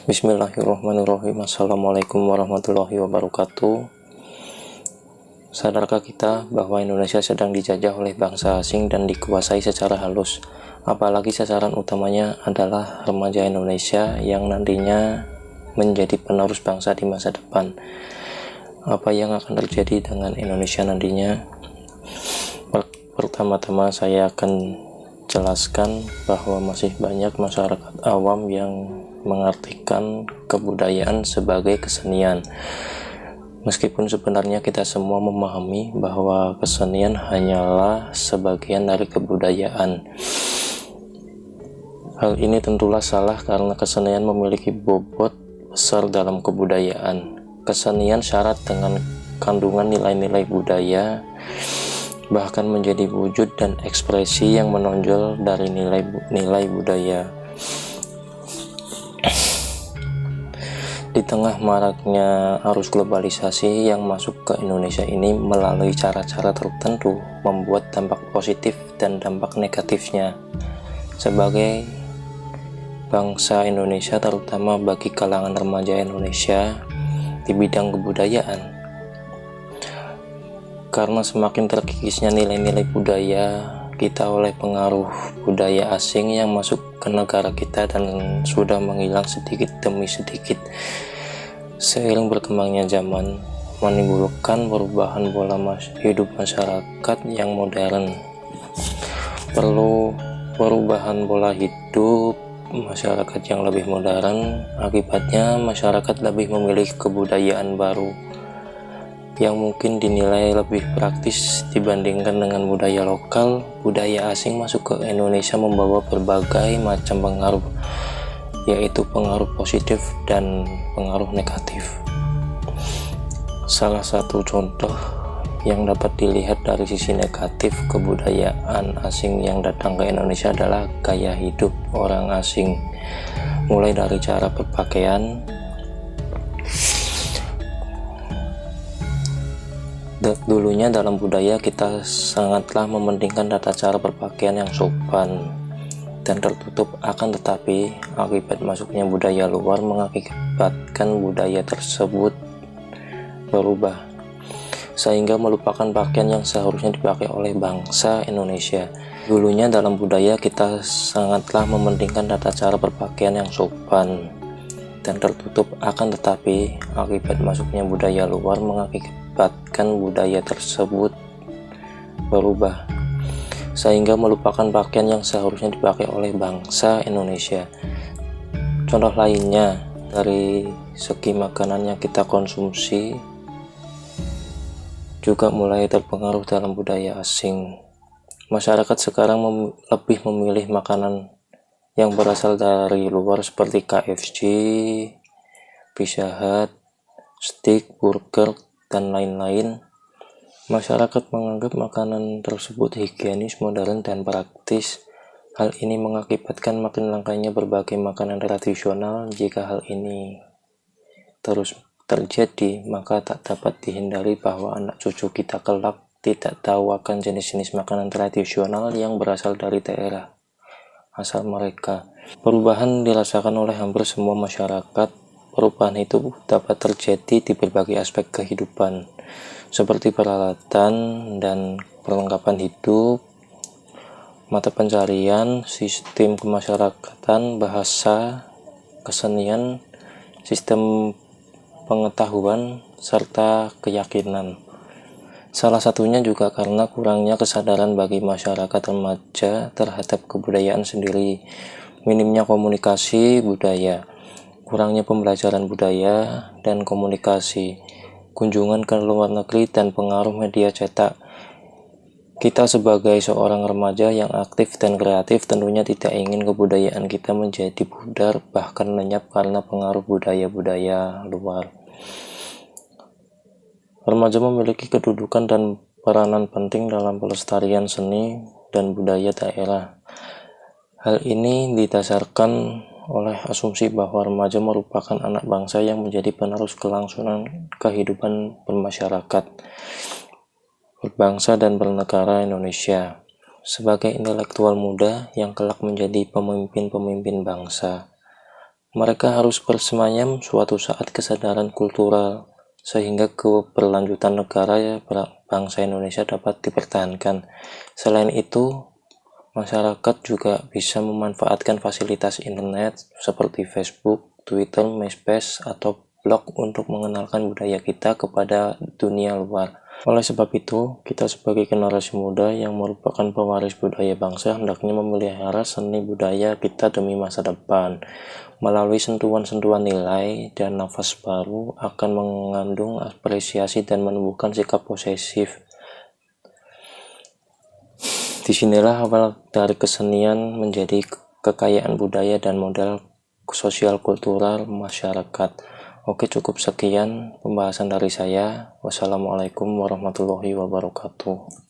Bismillahirrahmanirrahim. Assalamualaikum warahmatullahi wabarakatuh. Sadarkah kita bahwa Indonesia sedang dijajah oleh bangsa asing dan dikuasai secara halus? Apalagi sasaran utamanya adalah remaja Indonesia yang nantinya menjadi penerus bangsa di masa depan. Apa yang akan terjadi dengan Indonesia nantinya? Pertama-tama saya akan jelaskan bahwa masih banyak masyarakat awam yang mengartikan kebudayaan sebagai kesenian. Meskipun sebenarnya kita semua memahami bahwa kesenian hanyalah sebagian dari kebudayaan. Hal ini tentulah salah karena kesenian memiliki bobot besar dalam kebudayaan. Kesenian syarat dengan kandungan nilai-nilai budaya, bahkan menjadi wujud dan ekspresi yang menonjol dari nilai budaya. Di tengah maraknya arus globalisasi yang masuk ke Indonesia ini melalui cara-cara tertentu membuat dampak positif dan dampak negatifnya. Sebagai bangsa Indonesia, terutama bagi kalangan remaja Indonesia di bidang kebudayaan, karena semakin terkikisnya nilai-nilai budaya kita oleh pengaruh budaya asing yang masuk ke negara kita dan sudah menghilang sedikit demi sedikit. Seiring berkembangnya zaman menimbulkan perubahan pola hidup masyarakat yang modern. Perlu perubahan pola hidup masyarakat yang lebih modern, akibatnya masyarakat lebih memilih kebudayaan baru yang mungkin dinilai lebih praktis dibandingkan dengan budaya lokal. Budaya asing masuk ke Indonesia membawa berbagai macam pengaruh, yaitu pengaruh positif dan pengaruh negatif. Salah satu contoh yang dapat dilihat dari sisi negatif kebudayaan asing yang datang ke Indonesia adalah gaya hidup orang asing, mulai dari cara berpakaian. Dulunya dalam budaya kita sangatlah mementingkan tata cara berpakaian yang sopan dan tertutup, akan tetapi akibat masuknya budaya luar mengakibatkan budaya tersebut berubah sehingga melupakan pakaian yang seharusnya dipakai oleh bangsa Indonesia. Dulunya dalam budaya kita sangatlah mementingkan tata cara berpakaian yang sopan dan tertutup, akan tetapi akibat masuknya budaya luar mengakibatkan budaya tersebut berubah sehingga melupakan pakaian yang seharusnya dipakai oleh bangsa Indonesia. Contoh lainnya, dari segi makanan yang kita konsumsi juga mulai terpengaruh dalam budaya asing. Masyarakat sekarang lebih memilih makanan yang berasal dari luar seperti KFC, Pizza Hut, steak, burger, dan lain-lain. Masyarakat menganggap makanan tersebut higienis, modern, dan praktis. Hal ini mengakibatkan makin langkanya berbagai makanan tradisional. Jika hal ini terus terjadi, maka tak dapat dihindari bahwa anak cucu kita kelak tidak tahu akan jenis-jenis makanan tradisional yang berasal dari daerah asal mereka. Perubahan dirasakan oleh hampir semua masyarakat. Perubahan itu dapat terjadi di berbagai aspek kehidupan, seperti peralatan dan perlengkapan hidup, mata pencarian, sistem kemasyarakatan, bahasa, kesenian, sistem pengetahuan, serta keyakinan. Salah satunya juga karena kurangnya kesadaran bagi masyarakat remaja terhadap kebudayaan sendiri, minimnya komunikasi budaya, kurangnya pembelajaran budaya dan komunikasi, kunjungan ke luar negeri, dan pengaruh media cetak. Kita sebagai seorang remaja yang aktif dan kreatif tentunya tidak ingin kebudayaan kita menjadi pudar, bahkan lenyap karena pengaruh budaya-budaya luar. Remaja memiliki kedudukan dan peranan penting dalam pelestarian seni dan budaya daerah. Hal ini didasarkan oleh asumsi bahwa remaja merupakan anak bangsa yang menjadi penerus kelangsungan kehidupan bermasyarakat, berbangsa, dan bernegara Indonesia. Sebagai intelektual muda yang kelak menjadi pemimpin-pemimpin bangsa, Mereka harus bersemayam suatu saat kesadaran kultural sehingga keberlanjutan negara bangsa Indonesia dapat dipertahankan. Selain itu, masyarakat juga bisa memanfaatkan fasilitas internet seperti Facebook, Twitter, MySpace, atau blog untuk mengenalkan budaya kita kepada dunia luar. Oleh sebab itu, kita sebagai generasi muda yang merupakan pewaris budaya bangsa hendaknya memelihara seni budaya kita demi masa depan. Melalui sentuhan-sentuhan nilai dan nafas baru akan mengandung apresiasi dan menumbuhkan sikap posesif. Disinilah awal dari kesenian menjadi kekayaan budaya dan modal sosial kultural masyarakat. Oke, cukup sekian pembahasan dari saya. Wassalamualaikum warahmatullahi wabarakatuh.